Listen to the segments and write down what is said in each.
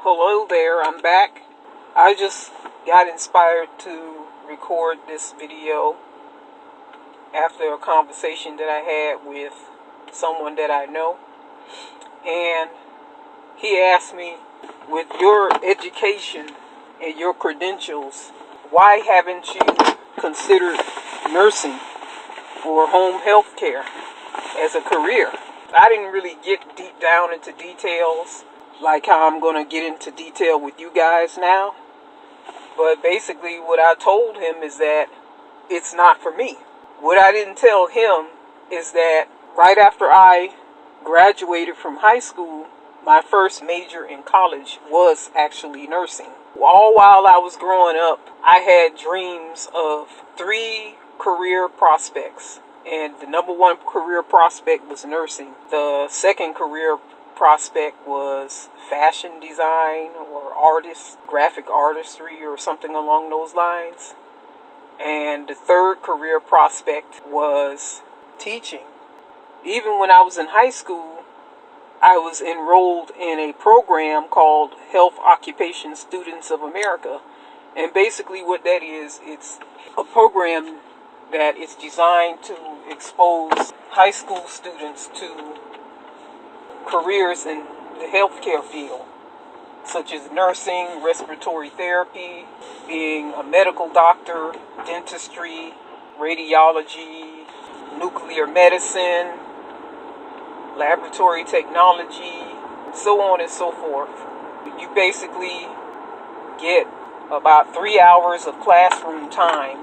Hello there, I'm back. I just got inspired to record this video after a conversation that I had with someone that I know. And he asked me, with your education and your credentials, why haven't you considered nursing or home health care as a career? I didn't really get deep down into details like how I'm going to get into detail with you guys now. But basically what I told him is that it's not for me. What I didn't tell him is that right after I graduated from high school, my first major in college was actually nursing. All while I was growing up, I had dreams of 3 career prospects. And the number one career prospect was nursing. The second career prospect was fashion design or graphic artistry or something along those lines. And the third career prospect was teaching. Even when I was in high school, I was enrolled in a program called Health Occupation Students of America. And basically what that is, it's a program that is designed to expose high school students to careers in the healthcare field, such as nursing, respiratory therapy, being a medical doctor, dentistry, radiology, nuclear medicine, laboratory technology, so on and so forth. You basically get about 3 hours of classroom time,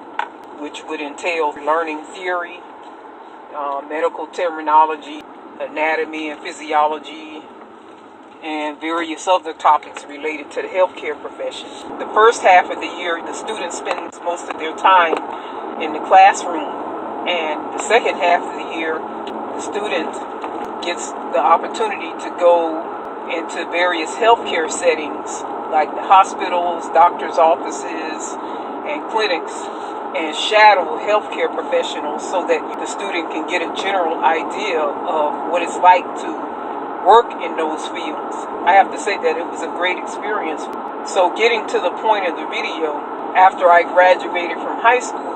which would entail learning theory, medical terminology, anatomy and physiology, and various other topics related to the healthcare profession. The first half of the year, the student spends most of their time in the classroom, and the second half of the year, the student gets the opportunity to go into various healthcare settings like the hospitals, doctors' offices, and clinics, and shadow healthcare professionals so that the student can get a general idea of what it's like to work in those fields. I have to say that it was a great experience. So getting to the point of the video, after I graduated from high school,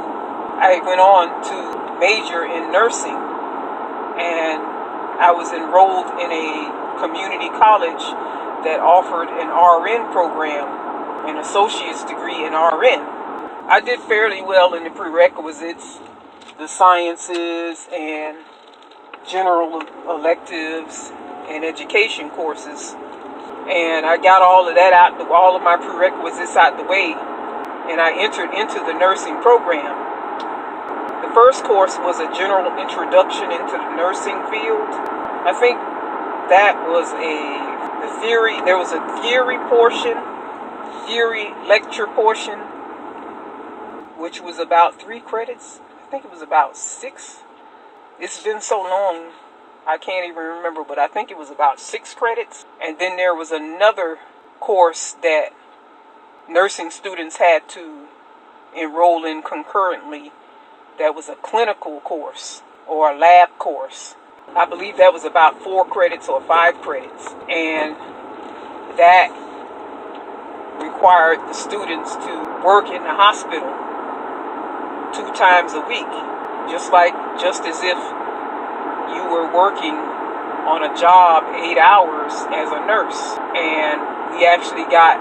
I went on to major in nursing, and I was enrolled in a community college that offered an RN program, an associate's degree in RN. I did fairly well in the prerequisites, the sciences and general electives and education courses. And I got all of that out, all of my prerequisites out the way, and I entered into the nursing program. The first course was a general introduction into the nursing field. I think that was the theory. There was a theory lecture portion, which was about 3 credits. I think it was about 6. It's been so long, I can't even remember, but I think it was about 6 credits. And then there was another course that nursing students had to enroll in concurrently. That was a clinical course or a lab course. I believe that was about 4 credits or 5 credits. And that required the students to work in the hospital 2 times a week, just as if you were working on a job 8 hours as a nurse. And we actually got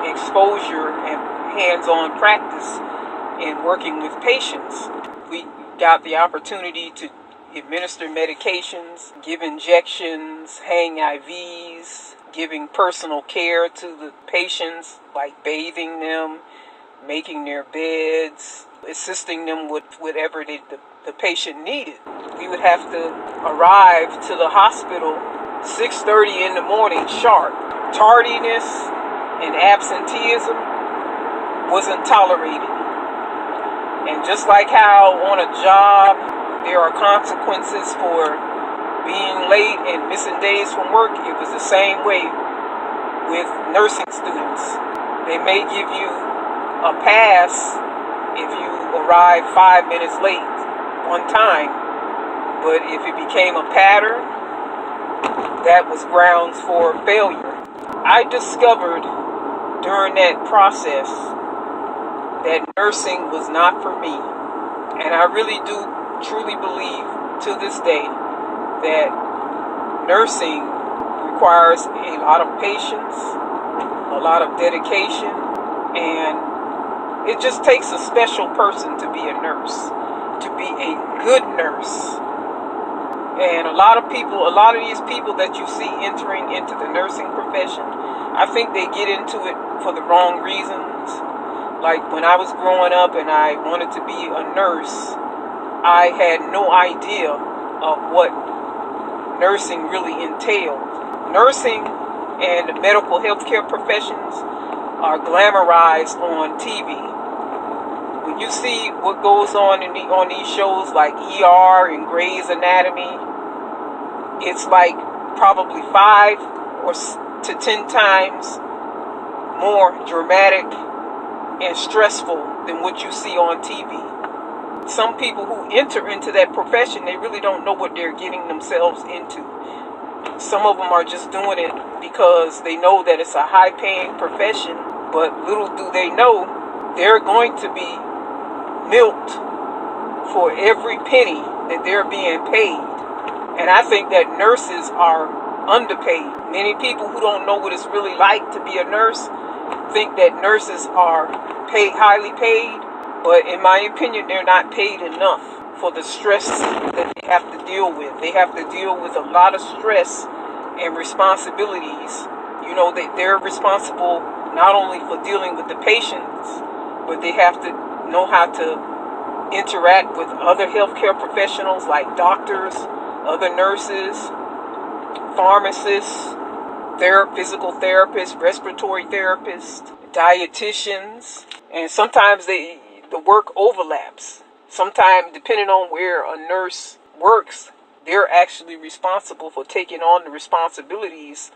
exposure and hands-on practice in working with patients. We got the opportunity to administer medications, give injections, hang IVs, giving personal care to the patients, like bathing them, making their beds, assisting them with whatever the patient needed. We would have to arrive to the hospital 6:30 in the morning sharp. Tardiness and absenteeism wasn't tolerated. And just like how on a job there are consequences for being late and missing days from work, it was the same way with nursing students. They may give you a pass if you arrive 5 minutes late one time, but if it became a pattern, that was grounds for failure. I discovered during that process that nursing was not for me. And I really do truly believe to this day that nursing requires a lot of patience, a lot of dedication, and it just takes a special person to be a nurse, to be a good nurse. And a lot of these people that you see entering into the nursing profession, I think they get into it for the wrong reasons. Like when I was growing up and I wanted to be a nurse, I had no idea of what nursing really entailed. Nursing and the medical healthcare professions are glamorized on TV. When you see what goes on on these shows like ER and Grey's Anatomy, it's like probably 5 to 10 times more dramatic and stressful than what you see on TV. Some people who enter into that profession, they really don't know what they're getting themselves into. Some of them are just doing it because they know that it's a high-paying profession, but little do they know they're going to be milked for every penny that they're being paid. And I think that nurses are underpaid. Many people who don't know what it's really like to be a nurse think that nurses are highly paid, but in my opinion, they're not paid enough for the stress that they have to deal with. They have to deal with a lot of stress and responsibilities. You know, they're responsible not only for dealing with the patients, but they have to know how to interact with other healthcare professionals like doctors, other nurses, pharmacists, physical therapists, respiratory therapists, dietitians, and sometimes the work overlaps. Sometimes, depending on where a nurse works, they're actually responsible for taking on the responsibilities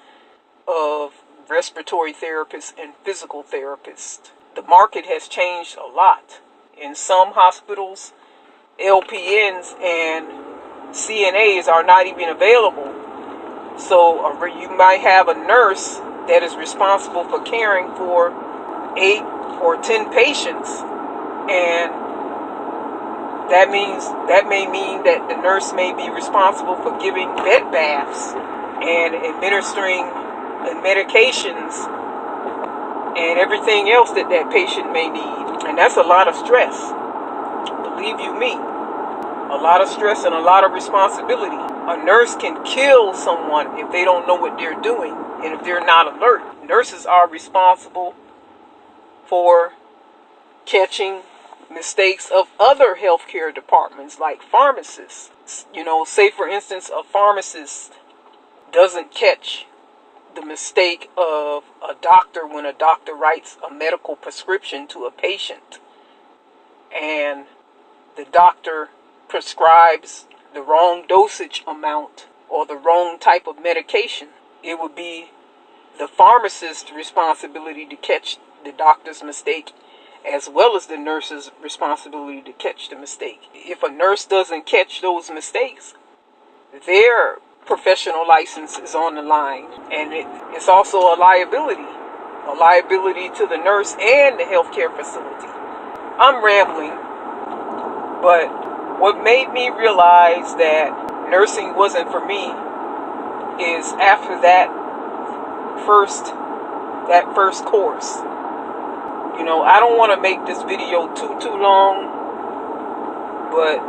of respiratory therapists and physical therapists. The market has changed a lot. In some hospitals, LPNs and CNAs are not even available. So you might have a nurse that is responsible for caring for 8 or 10 patients, and that may mean that the nurse may be responsible for giving bed baths and administering medications and everything else that patient may need. And that's a lot of stress. Believe you me, a lot of stress and a lot of responsibility. A nurse can kill someone if they don't know what they're doing and if they're not alert. Nurses are responsible for catching mistakes of other healthcare departments like pharmacists. You know, say for instance, a pharmacist doesn't catch the mistake of a doctor when a doctor writes a medical prescription to a patient and the doctor prescribes the wrong dosage amount or the wrong type of medication. It would be the pharmacist's responsibility to catch the doctor's mistake as well as the nurse's responsibility to catch the mistake. If a nurse doesn't catch those mistakes, their professional license is on the line, and it's also a liability to the nurse and the healthcare facility. I'm rambling, but what made me realize that nursing wasn't for me is after that first course. You know, I don't want to make this video too long, but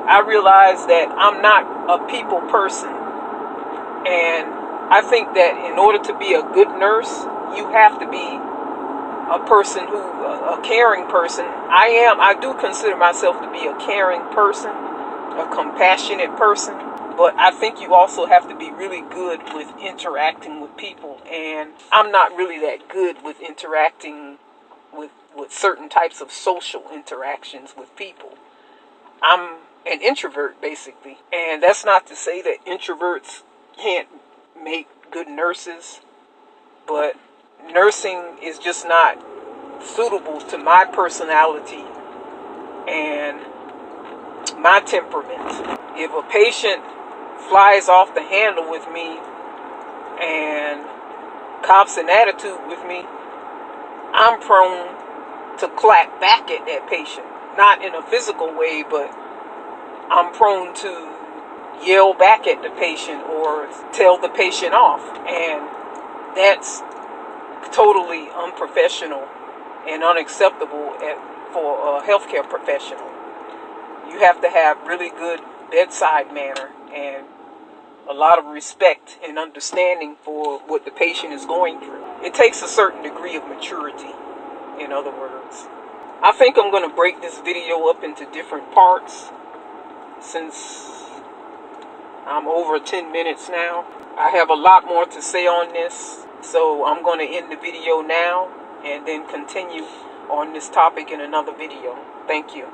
I realized that I'm not a people person. And I think that in order to be a good nurse, you have to be a person a caring person. I do consider myself to be a caring person, a compassionate person, but I think you also have to be really good with interacting with people. And I'm not really that good with interacting with certain types of social interactions with people. I'm an introvert, basically. And that's not to say that introverts can't make good nurses, but nursing is just not suitable to my personality and my temperament. If a patient flies off the handle with me and cops an attitude with me, I'm prone to clap back at that patient. Not in a physical way, but I'm prone to yell back at the patient or tell the patient off. And that's totally unprofessional and unacceptable for a healthcare professional. You have to have really good bedside manner and a lot of respect and understanding for what the patient is going through. It takes a certain degree of maturity, in other words. I think I'm going to break this video up into different parts since I'm over 10 minutes now. I have a lot more to say on this, so I'm going to end the video now and then continue on this topic in another video. Thank you.